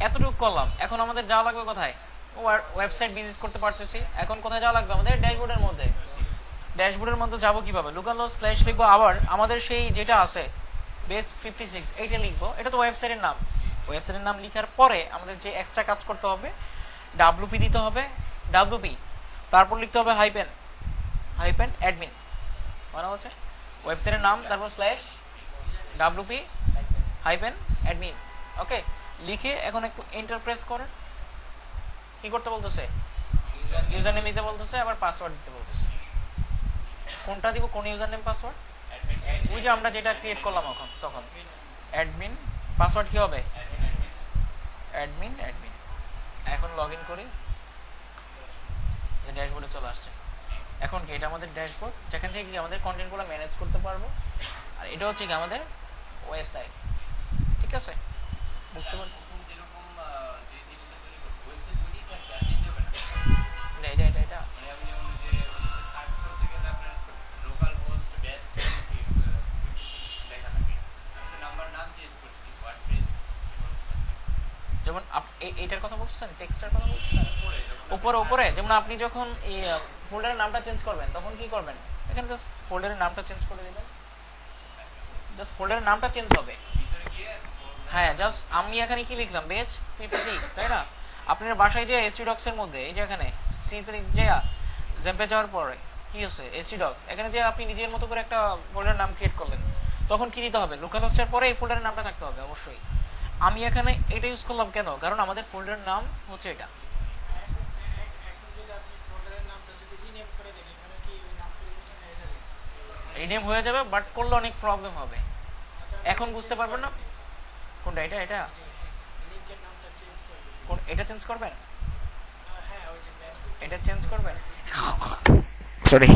এতটুকু করলাম, এখন আমাদের যাওয়া লাগবে কোথায়? ওয়েবসাইট ভিজিট করতে পারতেছি, এখন কোথায় যাওয়া লাগবে আমাদের? ড্যাশবোর্ডের মধ্যে। ড্যাশবোর্ডের মধ্যে যাবো কিভাবে? লোকাল হোস্ট স্ল্যাশ লিখবো, আবার আমাদের সেই যেটা আছে বেস 56 এইটা লিখবো, এটা তো ওয়েবসাইটের নাম। ওয়েবসাইটের নাম লিখার পরে আমাদের যে এক্সট্রা কাজ করতে হবে, ডাব্লুপি দিতে হবে, ডাব্লুপি, তারপর লিখতে হবে হাইপেন, হাইপেন অ্যাডমিন, মানে হচ্ছে ওয়েবসাইটের নাম, তারপর স্ল্যাশ ডাব্লুপি হাইপেন অ্যাডমিন। ওকে, লিখে এখন একটু এন্টার প্রেস করেন। কি করতে বলতেছে? ইউজার নেম দিতে বলতেছে, আবার পাসওয়ার্ড দিতে বলতেছে। কোনটা দিব, কোন ইউজার নেম পাসওয়ার্ড? ওই যে আমরা যেটা ক্রিয়েট করলাম এখন তখন অ্যাডমিন, পাসওয়ার্ড কি হবে? Admin admin. এখন লগ ইন করি, যে ড্যাশবোর্ডে চলে আসছে। এখন কি এটা আমাদের ড্যাশবোর্ড, যেখান থেকে কি আমাদের কন্টেন্টগুলো ম্যানেজ করতে পারবো। আর এটা হচ্ছে কি আমাদের ওয়েবসাইট। ঠিক আছে, বুঝতে পারছি? এটা এটা এটা যেমন এইটার কথা বলছেন, টেক্সটের কথা বলছেন, উপরে উপরে যেমন আপনি যখন এই ফোল্ডারের নামটা চেঞ্জ করবেন তখন কি করবেন? এখানে জাস্ট ফোল্ডারের নামটা চেঞ্জ করে দিবেন, জাস্ট ফোল্ডারের নামটা চেঞ্জ হবে। হ্যাঁ, জাস্ট আমি এখানে কি লিখলাম, বেজ 56, তাই না? আপনার বাসায় যে এসি ডক্স এর মধ্যে এই যে এখানে সিতে যে জ্যাম্পে যাওয়ার পরে কি হচ্ছে এসি ডক্স, এখানে যে আপনি নিজের মতো করে একটা ফোল্ডারের নাম ক্রিয়েট করলেন, তখন কি দিতে হবে? লোকাল হোস্টের পরে এই ফোল্ডারের নামটা থাকতে হবে অবশ্যই। আমি এখানে এটা ইউজ করলাম কেন? কারণ আমাদের ফোল্ডারের নাম হচ্ছে এটা। রিনেম হয়ে যাবে, বাট করলে অনেক প্রবলেম হবে। এখন বুঝতে পারবেন না কোনটা, এটা এটা কোন, এটা চেঞ্জ করবেন, এটা চেঞ্জ করবেন, সরি।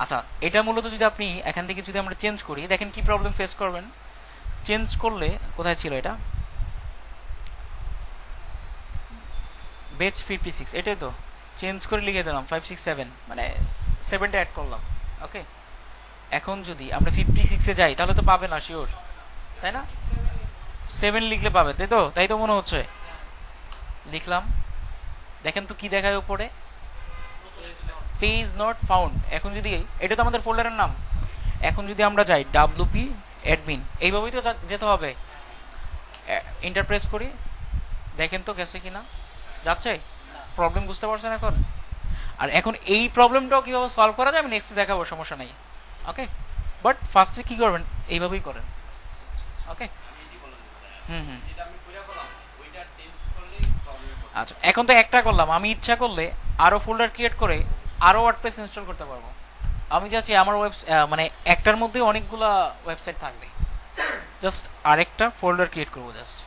আচ্ছা, এটা মূলত যদি আপনি এখান থেকে যদি আমরা চেঞ্জ করি, দেখেন কি প্রবলেম ফেস করবেন। চেঞ্জ করলে কোথায় ছিল এটা, বেচ 56, এটাই তো। চেঞ্জ করে লিখে দিলাম 567, মানে 7টা অ্যাড করলাম। ওকে, এখন যদি আমরা 56-এ যাই তাহলে তো পাবে না শিওর, তাই না? 7 লিখলে পাবে, তাই তো? তাই তো মনে হচ্ছে। লিখলাম, দেখেন তো কি দেখায় উপরে, পেজ নট ফাউন্ড। এখন যদি, এটা তো আমাদের ফোল্ডারের নাম, এখন যদি আমরা যাই ডাব্লুপি অ্যাডমিন, এইভাবেই তো যেতে হবে। ইন্টারপ্রেস করি, দেখেন তো গেছে কিনা, যাচ্ছে। প্রবলেম বুঝতে পারছেন এখন? আর এখন এই প্রবলেমটাও কীভাবে সলভ করা যায় আমি নেক্সট দেখাবো, সমস্যা নাই। ওকে, বাট ফার্স্টে কী করবেন, এইভাবেই করেন। ওকে, হুম হুম। আচ্ছা, এখন তো একটা করলাম, আমি ইচ্ছা করলে আরও ফোল্ডার ক্রিয়েট করে আরও ওয়ার্ডপ্রেস ইনস্টল করতে পারবো। আমি চাচ্ছি আমার মানে একটার মধ্যে অনেকগুলা ওয়েবসাইট থাকবে, জাস্ট আরেকটা ফোল্ডার ক্রিয়েট করবো জাস্ট।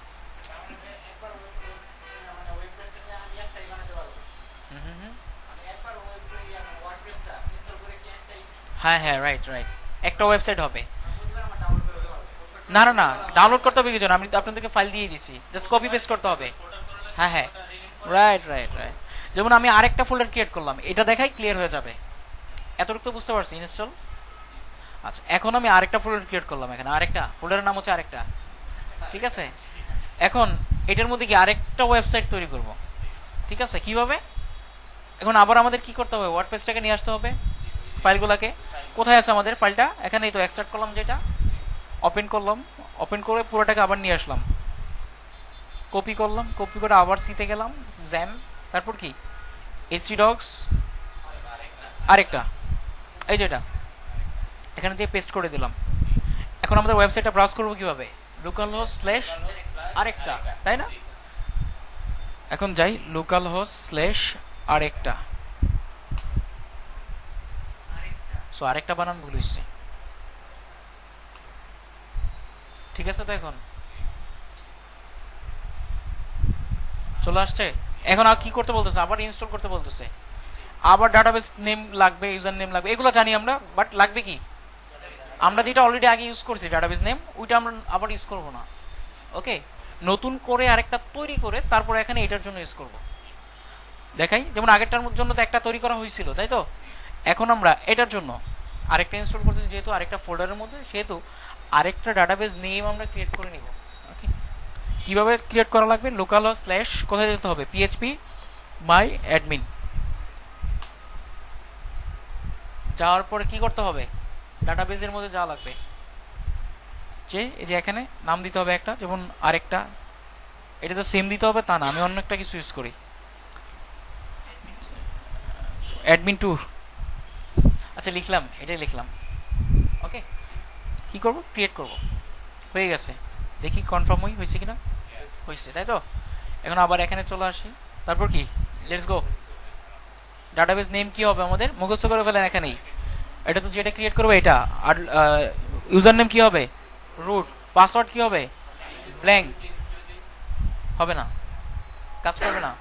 হ্যাঁ হ্যাঁ, রাইট রাইট, একটা ওয়েবসাইট হবে। না না না, ডাউনলোড করতে হবে কিছু না, আমি তো আপনাদেরকে ফাইল দিয়ে দিছি, জাস্ট কপি পেস্ট করতে হবে। হ্যাঁ হ্যাঁ, রাইট রাইট রাইট। যেমন আমি আরেকটা ফোল্ডার ক্রিয়েট করলাম, এটা দেখাই ক্লিয়ার হয়ে যাবে। এতটুকু তো বুঝতে পারছি, ইনস্টল। আচ্ছা, এখন আমি আরেকটা ফোল্ডার ক্রিয়েট করলাম, এখানে আরেকটা ফোল্ডারের নাম হচ্ছে আরেকটা। ঠিক আছে, এখন এটার মধ্যে কি আরেকটা ওয়েবসাইট তৈরি করব। ঠিক আছে, কিভাবে? এখন আবার আমাদের কি করতে হবে, ওয়ার্ডপ্রেসটাকে নিয়ে আসতে হবে, ফাইলগুলোকে। কোথায় আছে আমাদের ফাইলটা? এখানেই তো, এক্সট্রাক্ট করলাম যেটা, ওপেন করলাম, ওপেন করে পুরোটাকে আবার নিয়ে আসলাম, কপি করলাম, কপি করে আবার সিতে গেলাম, জ্যাম, তারপর কি এসি ডগস আরেকটা, এই যেটা এখানে যে পেস্ট করে দিলাম। এখন আমাদের ওয়েবসাইটটা ব্রাউজ করবো কিভাবে? লোকাল হোস্ট স্ল্যাশ আরেকটা, তাই না? এখন যাই লোকাল হোস্ট স্ল্যাশ আরেকটা, সো আরেকটা বানান ভুল হচ্ছে। ঠিক আছে, তো এখন চলে আসছে। এখন আর কি করতে বলতেছে, আবার ইনস্টল করতে বলতেছে, আবার ডাটাবেস নেম লাগবে, ইউজার নেম লাগবে, এগুলো জানি আমরা, বাট লাগবে কি, আমরা যেটা অলরেডি আগে ইউজ করছি ডাটাবেস নেম, ওইটা আমরা আবার ইউজ করব না। ওকে, নতুন করে আরেকটা তৈরি করে তারপরে এখানে এটার জন্য ইউজ করব। দেখাই, যেমন আগেরটার জন্য তো একটা তৈরি করা হয়েছিল, তাই তো? এখন আমরা এটার জন্য আরেকটা ইনস্টল করতেছি যেহেতু আরেকটা ফোল্ডারের মধ্যে, সেহেতু আরেকটা ডাটাবেস নেম আমরা ক্রিয়েট করে নিব। ওকে, কীভাবে ক্রিয়েট করা লাগবে? লোকাল স্ল্যাশ কোথায় যেতে হবে? পিএইচপি মাই অ্যাডমিন যাওয়ার পরে কি করতে হবে? ডাটাবেসের মধ্যে যাওয়া লাগবে, যে এই যে এখানে নাম দিতে হবে একটা, যেমন আরেকটা, এটা তো সেম দিতে হবে তা না, আমি অন্য একটা কিছু ইউজ করি, অ্যাডমিন 2। আচ্ছা লিখলাম, এটাই লিখলাম। ওকে, কি করব? ক্রিয়েট করব। হয়ে গেছে, দেখি কনফার্ম হয়েছে কিনা। হয়েছে, তাই তো? এখন আবার এখানে চলে আসি, তারপর কি, লেটস গো। ডাটাবেস নেম কি হবে আমাদের? মুখস্থ করে ফেলেন এখানেই। এটা তো যেটা ক্রিয়েট করবে এটা। আর ইউজার নেম কি হবে? রুট। পাসওয়ার্ড কি হবে? ব্ল্যাঙ্ক। হবে না, কাজ করবে না।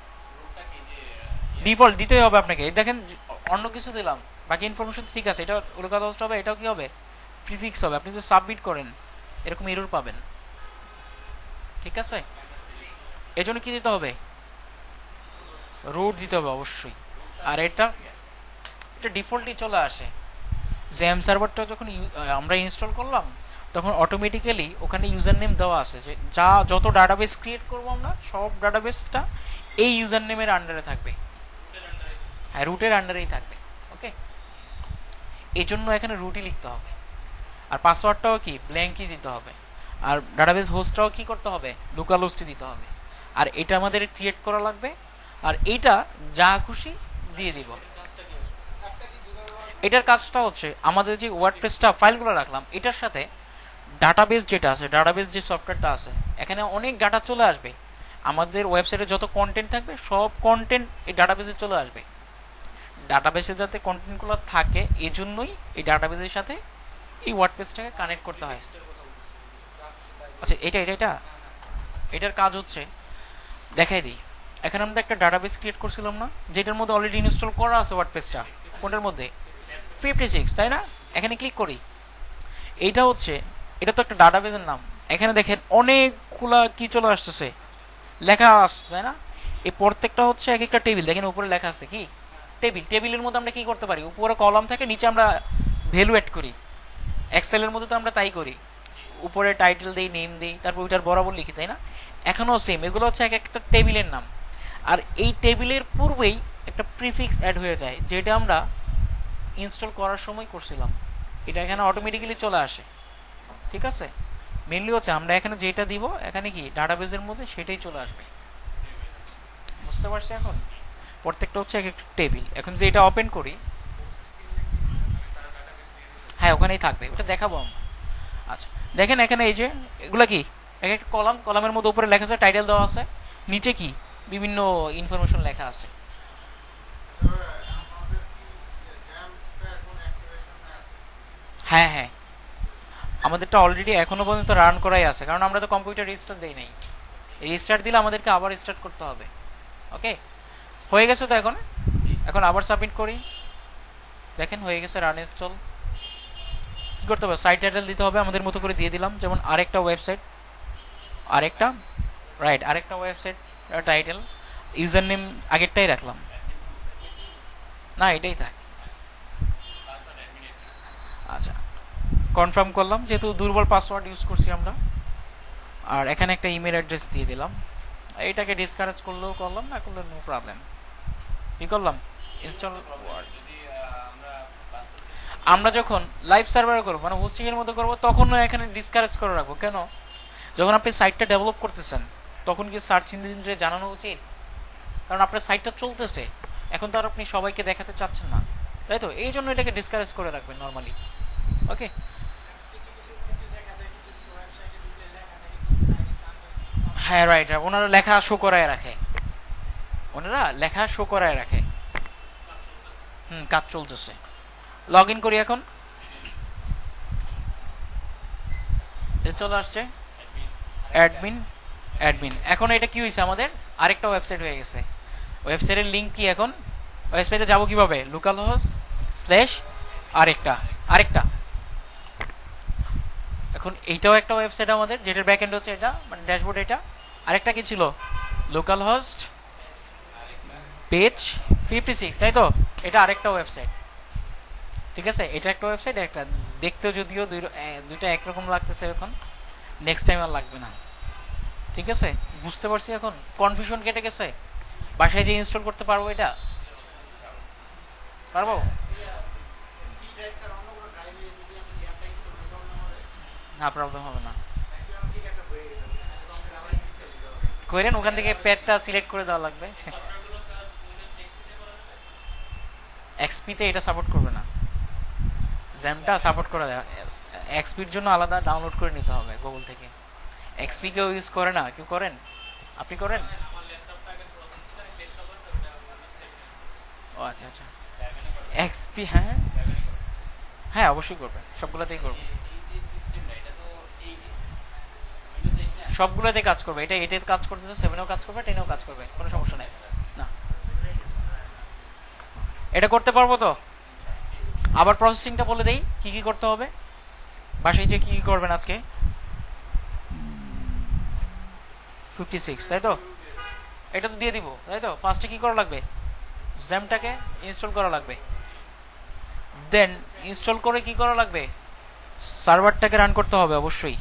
ডিফল্ট দিতেই হবে আপনাকে। দেখেন অন্য কিছু দিলাম, বাকি ইনফরমেশন ঠিক আছে, এটা উল্লেখ হবে, এটাও কি হবে? প্রিফিক্স হবে। আপনি যদি সাবমিট করেন এরকম এরর পাবেন, ঠিক আছে? এজন্য কি দিতে হবে? রুট দিতে হবে অবশ্যই। আর এটা ডিফল্টই চলে আসে। জেএম সার্ভারটা যখন আমরা ইনস্টল করলাম তখন অটোমেটিক্যালি ওখানে ইউজার নেম দেওয়া আছে, যে যত ডাটাবেস ক্রিয়েট করব আমরা সব ডাটাবেসটা এই ইউজার নেমের আন্ডারে থাকবে। হ্যাঁ, রুটের আন্ডারেই থাকবে। ওকে, এই জন্য এখানে রুটই লিখতে হবে। আর পাসওয়ার্ডটাও কি ব্ল্যাঙ্কই দিতে হবে। আর ডাটাবেস হোস্টটাও কি করতে হবে? লোকাল হোস্টই দিতে হবে। আর এটা আমাদের ক্রিয়েট করা লাগবে। আর এইটা যা খুশি দিয়ে দিব। এটার কাজটা হচ্ছে আমাদের যে ওয়ার্ডপ্রেসটা ফাইলগুলো রাখলাম এটার সাথে ডাটাবেস যেটা আছে, ডাটাবেস যে সফটওয়্যারটা আছে, এখানে অনেক ডাটা চলে আসবে। আমাদের ওয়েবসাইটে যত কন্টেন্ট থাকবে সব কন্টেন্ট এই ডাটাবেসে চলে আসবে। ডাটাবেসে যাতে কন্টেন্টগুলো থাকে এই জন্যই এই ডাটাবেসের সাথে এই ওয়ার্ডপ্রেসটাকে কানেক্ট করতে হয়। আচ্ছা, এটার কাজ হচ্ছে দেখাই দিই। এখানে আমরা একটা ডাটাবেস ক্রিয়েট করছিলাম না, যেটার মধ্যে অলরেডি ইনস্টল করা আছে ওয়ার্ডপ্রেসটা। কোনটার মধ্যে? 56, তাই না? এখানে ক্লিক করি। এইটা হচ্ছে, এটা তো একটা ডাটাবেসের নাম। এখানে দেখেন অনেকগুলা কি চলে আসতেছে, লেখা আসছে, তাই না? এই প্রত্যেকটা হচ্ছে এক একটা টেবিল। দেখেন উপরে লেখা আছে কি? টেবিল। টেবিলের মধ্যে আমরা কি করতে পারি? উপরে কলাম থাকে, নিচে আমরা ভ্যালু অ্যাড করি। এক্সেলের মধ্যে তো আমরা তাই করি, উপরে টাইটেল দিই, নেম দিই, তারপর ওইটার বরাবর লিখি, তাই না? এখনও সেম, এগুলো হচ্ছে এক একটা টেবিলের নাম। আর এই টেবিলের পূর্বেই একটা প্রিফিক্স অ্যাড হয়ে যায়, যেটা আমরা ইনস্টল করার সময় করছিলাম। এটা এখানে অটোমেটিক্যালি চলে আসে, ঠিক আছে? মেনলি হচ্ছে আমরা এখানে যেটা দিব, এখানে কি ডাটাবেসের মধ্যে সেটাই চলে আসবে। বুঝতে পারছি এখন? প্রত্যেকটা হচ্ছে এক একটা টেবিল। এখন যে এটা ওপেন করি, হ্যাঁ ওখানেই থাকবে, ওটা দেখাবো আমরা। আচ্ছা দেখেন এখানে এই যে এগুলা কি, এক একটা কলাম, কলামের মধ্যে উপরে লেখা আছে, টাইটেল দেওয়া আছে, নিচে কি বিভিন্ন ইনফরমেশন লেখা আছে। হ্যাঁ হ্যাঁ, আমাদেরটা অলরেডি এখনো পর্যন্ত রান করাই আছে, কারণ আমরা তো কম্পিউটার রিস্টার্ট দেই নাই। রিস্টার্ট দিলে আমাদেরকে আবার স্টার্ট করতে হবে। ওকে, হয়ে গেছে তো। এখন এখন আবার সাবমিট করি, দেখেন হয়ে গেছে, রান ইনস্টল। কি করতে হবে? সাইট টাইটেল দিতে হবে, আমাদের মতো করে দিয়ে দিলাম, যেমন আরেকটা ওয়েবসাইট, আরেকটা রাইট, আরেকটা ওয়েবসাইট টাইটেল। ইউজার নেম আগেরটাই রাখলাম, না এটাই থাক। আচ্ছা, কনফার্ম করলাম, যেহেতু দুর্বল পাসওয়ার্ড ইউজ করছি আমরা। আর এখানে একটা ইমেল অ্যাড্রেস দিয়ে দিলাম। এইটাকে ডিসকারেজ করলেও করলাম, না করলে নো প্রবলেম। কি করলাম? ইনস্টল। আমরা যখন লাইভ সার্ভারে করবো, মানে হোস্টিং এর মতো করবো, তখন এখানে ডিসকারেজ করে রাখবো। কেন? যখন আপনি সাইটটা ডেভেলপ করতেছেন তখন কি সার্চ ইঞ্জিনরে জানানো উচিত? কারণ আপনার সাইটটা চলতেছে, এখন তো আর আপনি সবাইকে দেখাতে চাচ্ছেন না, তাই তো? এই জন্য এটাকে ডিসকারেজ করে রাখবেন নর্মালি। ওকে, হ্যাঁ রাইট, ওনারা লেখা শো করায় রাখে, ওনারা লেখা শো করায় রাখে। কাজ চলতেছে। লগ ইন করি এখন, চলে আসছে অ্যাডমিন। অ্যাডমিন, এখন এটা কি হয়েছে? আমাদের আরেকটা ওয়েবসাইট হয়ে গেছে। ওয়েবসাইটের লিঙ্ক কি? এখন ওয়েবসাইটে যাবো কিভাবে? লোকাল হোস্ট স্ল্যাশ আরেকটা আরেকটা। এখন এইটাও একটা ওয়েবসাইট আমাদের, যেটার ব্যাকএন্ড হচ্ছে এটা, মানে ড্যাশবোর্ড। এটা আরেকটা কি ছিল? লোকাল হোস্ট পেজ 56, তাই তো? এটা আরেকটা ওয়েবসাইট, ঠিক আছে, এটা একটা ওয়েবসাইট, একটা দেখতেও যদিও দুইটা একরকম লাগতেছে এখন, নেক্সট টাইম আর লাগবে না। ঠিক আছে, বুঝতে পারছি, এখন কনফিউশন কেটে গেছে। বাসায় যে ইনস্টল করতে পারবো, এটা পারবো। না, প্রবলেম হবে না। করেন, ওখান থেকে প্যাডটা সিলেক্ট করে দেওয়া লাগবে। এক্সপিতে এটা সাপোর্ট করবে না, জ্যামটা সাপোর্ট করা যায়। এক্সপির জন্য আলাদা ডাউনলোড করে নিতে হবে গুগল থেকে। এক্সপি কেউ ইউজ করে না, কেউ করেন? আপনি করেন? ও আচ্ছা আচ্ছা, এক্সপি, হ্যাঁ হ্যাঁ অবশ্যই করবে, সবগুলোতেই করবে, সবগুলোতে কাজ করবে। এটা 8 কাজ করতেছে, 7-এও কাজ করবে, 10-এও কাজ করবে, কোনো সমস্যা নেই। না, এটা করতে পারবো তো। আবার প্রসেসিংটা বলে দেই কি কি করতে হবে। বাসায় যে কি কি করবেন আজকে, 56 তাই তো, এটা তো দিয়ে দিব তাই তো। ফার্স্টে কি করা লাগবে, জ্যামটাকে ইনস্টল করা লাগবে। দেন ইনস্টল করে কি করা লাগবে, সার্ভারটাকে রান করতে হবে অবশ্যই।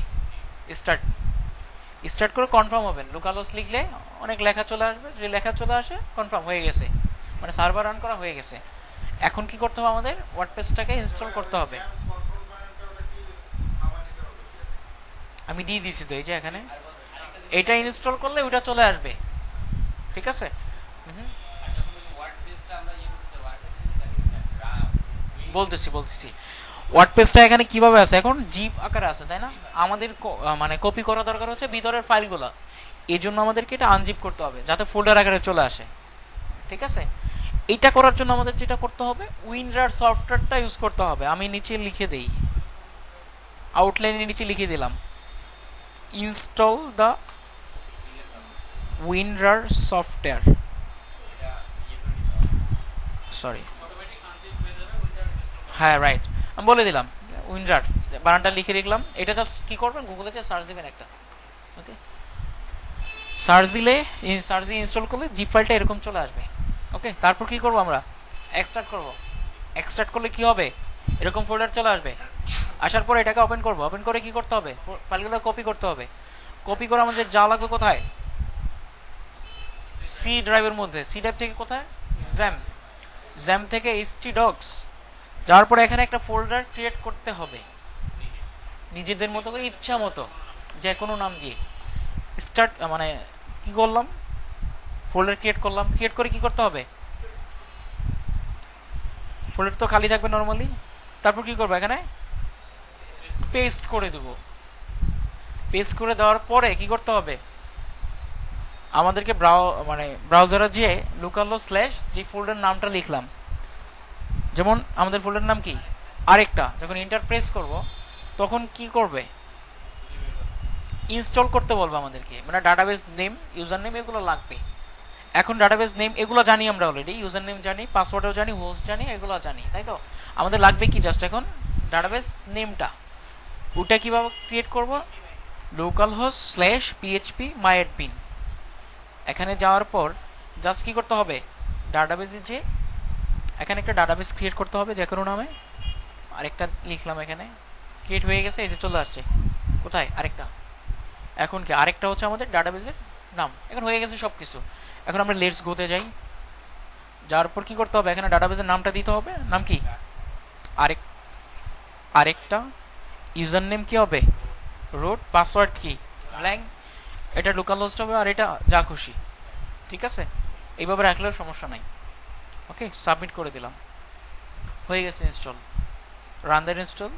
স্টার্ট স্টার্ট করে কনফার্ম হবেন। লোকালহোস্ট লিখলে অনেক লেখা চলে আসবে, যে লেখা চলে আসে কনফার্ম হয়ে গেছে, মানে সার্ভার রান করা হয়ে গেছে। এখন কি করতে হবে, আমাদের ওয়ার্ডপ্রেসটাকে ইনস্টল করতে হবে। আমি দিয়ে দিছি তো, এই যে এখানে এটা ইনস্টল করলে ওটা চলে আসবে। ঠিক আছে, বলতেছি বলতেছি। ওয়ার্ডপ্রেসটা এখানে কিভাবে আছে, এখন জিপ আকারে আছে তাই না। আমাদের মানে কপি করা দরকার হচ্ছে ভিতরের ফাইলগুলো, এই জন্য আমাদেরকে এটা আনজিপ করতে হবে যাতে ফোল্ডার আকারে চলে আসে। ঠিক আছে, এটা করার জন্য আমাদের যেটা করতে হবে, উইনরার সফটওয়্যারটা ইউজ করতে হবে। আমি নিচে লিখে দেই, আউটলাইনের নিচে লিখে দিলাম, install the WinRAR software. Sorry, হ্যাঁ রাইট, আমি বলে দিলাম উইনরার, বানানটা লিখে লিখলাম। এটা জাস্ট কি করবেন, গুগলে যে সার্চ দিবেন একটা, ওকে, সার্চ দিলে, সার্চ দিয়ে ইনস্টল করলে জিপ ফাইলটা এরকম চলে আসবে। ওকে, তারপর কি করব, আমরা এক্সট্রাক্ট করব। এক্সট্রাক্ট করলে কি হবে, এরকম ফোল্ডার চলে আসবে। আসার পরে এটাকে ওপেন করব। ওপেন করে কি করতে হবে, ফাইলগুলো কপি করতে হবে। কপি করে আমাদের যা লাগবে কোথায়, সি ড্রাইভের মধ্যে। সি ড্রাইভ থেকে কোথায়, জ্যাম, জ্যাম থেকে htdocs। যাওয়ার পরে এখানে একটা ফোল্ডার ক্রিয়েট করতে হবে নিজেদের মতো করে, ইচ্ছা মতো যে কোনো নাম দিয়ে। স্টার্ট মানে কি করলাম, ফোল্ডার ক্রিয়েট করলাম। ক্রিয়েট করে কি করতে হবে, ফোল্ডার তো খালি থাকবে নর্মালি। তারপর কি করবো, এখানে পেস্ট করে দেব। পেস্ট করে দেওয়ার পরে কি করতে হবে, আমাদেরকে মানে ব্রাউজারে গিয়ে লোকালহোস্ট স্ল্যাশ যে ফোল্ডার নামটা লিখলাম, যেমন আমাদের ফোল্ডার নাম কি আরেকটা, যখন এন্টার প্রেস করব তখন কি করবে, ইনস্টল করতে বলবো আমাদেরকে, মানে ডাটাবেস নেম, ইউজার নেম, এগুলো লাগবে। এখন ডাটাবেস নেম এগুলো জানি আমরা অলরেডি, ইউজার নেম জানি, পাসওয়ার্ডও জানি, হোস্ট জানি, এগুলো জানি তাই তো। আমাদের লাগবে কি, জাস্ট এখন ডাটাবেস নেমটা। ওটা কিভাবে ক্রিয়েট করব, লোকালহোস্ট স্ল্যাশ php myadmin। এখানে যাওয়ার পর জাস্ট কি করতে হবে, ডাটাবেসে যে এখানে একটা ডাটাবেস ক্রিয়েট করতে হবে যে কোনো নামে। আরেকটা লিখলাম, এখানে ক্রিয়েট হয়ে গেছে, এই যে চলে আসছে কোথায় আরেকটা। এখন কি আরেকটা হচ্ছে আমাদের ডাটাবেসের নাম, এখন হয়ে গেছে সব কিছু। এখন আমরা লেটস গোতে যাই। যাওয়ার পর কি করতে হবে, এখানে ডাটাবেসের নামটা দিতে হবে। নাম কি, আরেকটা। ইউজার নেম কি হবে, রুট। পাসওয়ার্ড কি, ব্ল্যাঙ্ক। এটা লোকালহোস্ট হবে, আর এটা যা খুশি। ঠিক আছে, এইভাবে রাখলেও সমস্যা নাই। ওকে, সাবমিট করে দিলাম, হয়ে গেছে ইনস্টল। Run the install.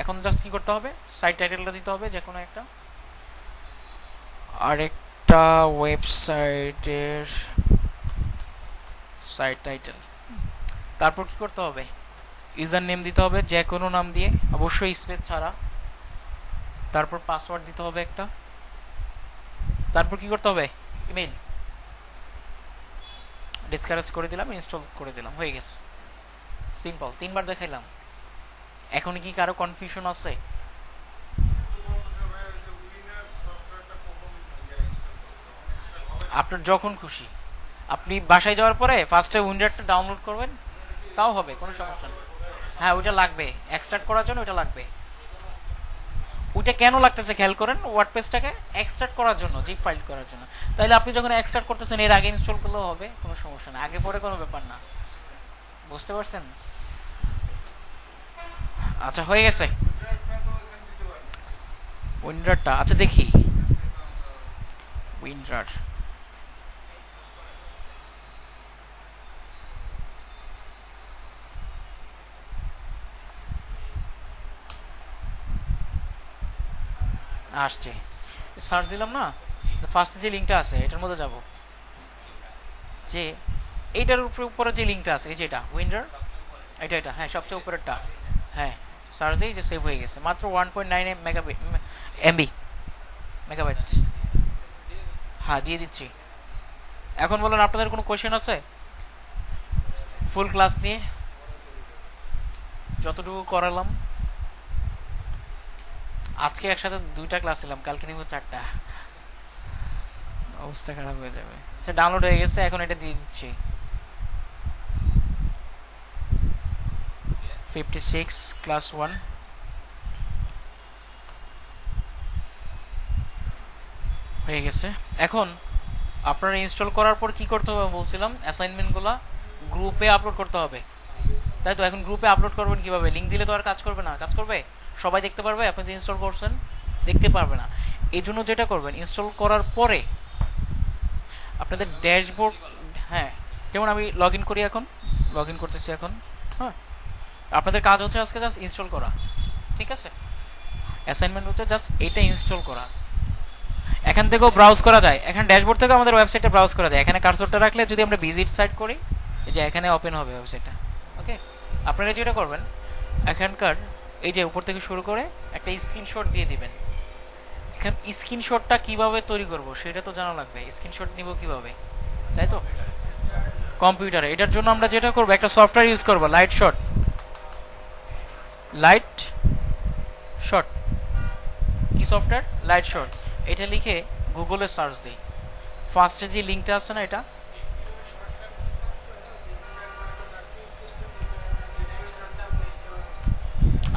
এখন জাস্ট কি করতে হবে, সাইট টাইটেলটা দিতে হবে যে কোনো একটা, আরেকটা ওয়েবসাইটের সাইট টাইটেল। তারপর কি করতে হবে, ইউজার নেম দিতে হবে যে কোনো নাম দিয়ে, অবশ্যই স্পেস ছাড়া। তারপর পাসওয়ার্ড দিতে হবে একটা। তারপর কি করতে হবে, ইমেল। ডিসকারেজ করে দিলাম, ইনস্টল করে দিলাম, হয়ে গেছে। সিম্পল, 3বার দেখাইলাম। এখন কি কারো কনফিউশন আছে, আপনার যখন খুশি আপনি বাসায় যাওয়ার পরে ফার্স্টে উইন্ডারটা ডাউনলোড করবেন, তাও হবে, কোনো সমস্যা নেই। হ্যাঁ ওইটা লাগবে, এক্সট্রাক্ট করার জন্য ওইটা লাগবে। ওইটা কেন লাগতেছে খেয়াল করেন, ওয়ার্ডপ্রেসটাকে এক্সট্রাক্ট করার জন্য, জিপ ফাইল করার জন্য। তাহলে আপনি যখন এক্সট্রাক্ট করতেছেন এর আগে ইনস্টল করলেও হবে, কোনো সমস্যা না, আগে পরে কোনো ব্যাপার না। বুঝতে পারছেন? আচ্ছা হয়ে গেছে উইন্ডারটা। আচ্ছা দেখি উইন্ডার, আসছে, সার্চ দিলাম না, ফার্স্টে যে লিঙ্কটা আছে এটার মধ্যে যাব, যে এইটার উপরে যে লিঙ্কটা আছে এই যে এটা উইন্ডার, এটা এটা হ্যাঁ সবচেয়ে উপরেরটা, হ্যাঁ সার্চ দিই যে সেভ হয়ে গেছে মাত্র 1.9 এমবি মেগাবাইট। হ্যাঁ দিয়ে দিচ্ছি। এখন বলুন আপনাদের কোনো কোয়েশ্চেন আছে ফুল ক্লাস নিয়ে? যতটুকু করালাম আজকে একসাথে 2টা ক্লাস নিলাম, কালকে নিব 4টা, অবস্থা খারাপ হয়ে যাবে। আচ্ছা ডাউনলোড হয়ে গেছে, এখন এটা দিয়ে দিচ্ছি। 56 ক্লাস 1 হয়ে গেছে। এখন আপনারা ইনস্টল করার পর কি করতে হবে বলছিলাম, অ্যাসাইনমেন্টগুলো গ্রুপে আপলোড করতে হবে, তাই তো? এখন গ্রুপে আপলোড করবেন কিভাবে? লিঙ্ক দিলে তো আর কাজ করবে না। কাজ করবে, সবাই দেখতে পারবে আপনি যে ইনস্টল করছেন? দেখতে পারবে না। এই জন্য যেটা করবেন, ইনস্টল করার পরে আপনাদের ড্যাশবোর্ড, হ্যাঁ যেমন আমি লগ ইন করি, এখন লগ ইন করতেছি এখন। হ্যাঁ আপনাদের কাজ হচ্ছে আজকে জাস্ট ইনস্টল করা, ঠিক আছে? অ্যাসাইনমেন্ট হচ্ছে জাস্ট এটা ইনস্টল করা। এখান থেকেও ব্রাউজ করা যায়, এখানে ড্যাশবোর্ড থেকে আমাদের ওয়েবসাইটটা ব্রাউজ করা যায়। এখানে কার্সরটা রাখলে যদি আমরা ভিজিট সাইট করি, এই যে এখানে ওপেন হবে ওয়েবসাইটটা। ওকে, আপনারা যেটা করবেন এখানকার এই যে উপর থেকে শুরু করে একটা স্ক্রিনশট দিয়ে দিবেন। এখানে স্ক্রিনশটটা কিভাবে তৈরি করব সেটা তো জানা লাগবে, স্ক্রিনশট নিব কিভাবে, তাই তো? কম্পিউটারে। এটার জন্য আমরা যেটা করব, একটা সফটওয়্যার ইউজ করব, লাইট শট। লাইট শট কি সফটওয়্যার? Light shot. এটা লিখে গুগলে সার্চ দিই, ফার্স্টে যে লিঙ্কটা আছে না এটা,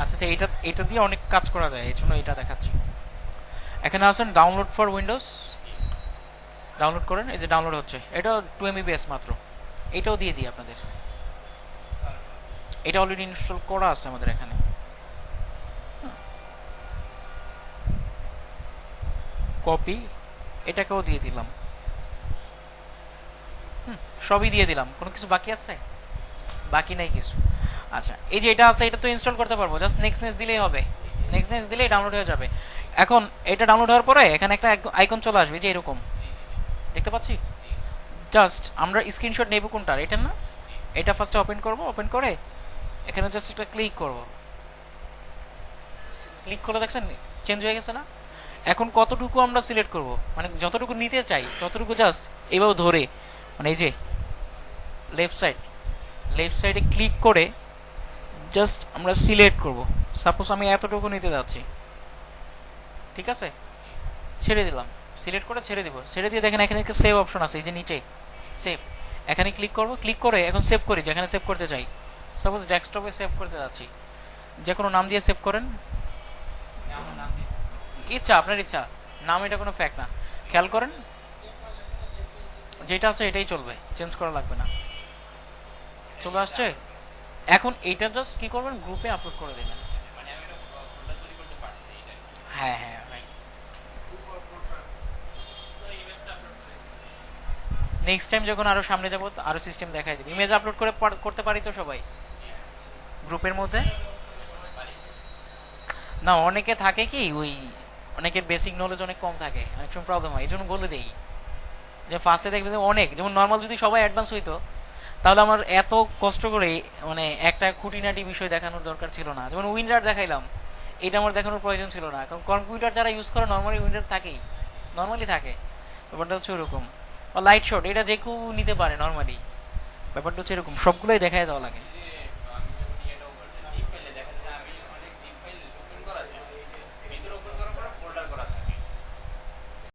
আচ্ছা আচ্ছা এটা এটা দিয়ে অনেক কাজ করা যায়, এই জন্য এটা দেখাচ্ছি। এখানে আসেন ডাউনলোড ফর উইন্ডোজ, ডাউনলোড করেন, এই যে ডাউনলোড হচ্ছে, এটা 2 MB মাত্র। এটাও দিয়ে দিই আপনাদের, এটা অলরেডি ইনস্টল করা আছে আমাদের এখানে। কপি, এটাকেও দিয়ে দিলাম, সবই দিয়ে দিলাম। কোনো কিছু বাকি আছে? বাকি নাই কিছু। আচ্ছা এই যে এটা আছে, এটা তো ইনস্টল করতে পারবো, জাস্ট নেক্সট নেক্সট দিলেই হবে, নেক্সট নেক্সট দিলেই ডাউনলোড হয়ে যাবে। এখন এটা ডাউনলোড হওয়ার পরে এখানে একটা আইকন চলে আসবে, যে এরকম দেখতে পাচ্ছি। জাস্ট আমরা স্ক্রিনশট নেব কোনটার, এটা না, এটা ফার্স্টে ওপেন করব, ওপেন করে এখানে জাস্ট একটা ক্লিক করব, ক্লিক করে দেখছেন চেঞ্জ হয়ে গেছে না? এখন কতটুকু আমরা সিলেক্ট করব, মানে যতটুকু নিতে চাই ততটুকু জাস্ট এইভাবে ধরে, মানে এই যে লেফট সাইডে ক্লিক করে জাস্ট আমরা সিলেক্ট করব। সাপোজ আমি এতটুকু নিতে যাচ্ছি, ঠিক আছে, ছেড়ে দিলাম, সিলেক্ট করে ছেড়ে দিব। ছেড়ে দিয়ে দেখেন এখানে একটা সেভ অপশন আছে, এই যে নিচে সেভ, এখানে ক্লিক করব, ক্লিক করে এখন সেভ করি যেখানে সেভ করতে চাই। সাপোজ ডেস্কটপে সেভ করতে যাচ্ছি, যে কোনো নাম দিয়ে সেভ করেন, ইচ্ছা আপনার ইচ্ছা, নাম এটা কোনো ফ্যাক্ট না। খেয়াল করেন যেটা আছে এটাই চলবে, চেঞ্জ করা লাগবে না। চলে আসছে। এখন এইটা জাস্ট কি করবেন, গ্রুপে আপলোড করে দেবেন। হ্যাঁ হ্যাঁ নেক্সট টাইম যখন আরো সামনে যাবো আরো সিস্টেম দেখাই দেবে। ইমেজ আপলোড করে করতে পারি তো সবাই গ্রুপের মধ্যে? না অনেকে থাকে কি, ওই অনেকের বেসিক নলেজ অনেক কম থাকে, অনেক সময় প্রবলেম হয়, এই জন্য বলে দেই যে ফার্স্টে দেখবেন অনেক, যেমন নর্মাল যদি সবাই অ্যাডভান্স হইতো তাহলে আমার এত কষ্ট করে মানে একটা খুঁটিনাটি বিষয় দেখানোর দরকার ছিল না। যেমন উইন্ডার দেখাইলাম, এটা আমার দেখানোর প্রয়োজন ছিল না, কারণ কম্পিউটার যারা ইউজ করে নর্মালি উইন্ডার থাকেই, নর্মালি থাকে। ব্যাপারটা হচ্ছে ওরকম। বা লাইট শট, এটা যে কেউ নিতে পারে নর্মালি, ব্যাপারটা হচ্ছে এরকম, সবগুলোই দেখাই দেওয়া লাগে।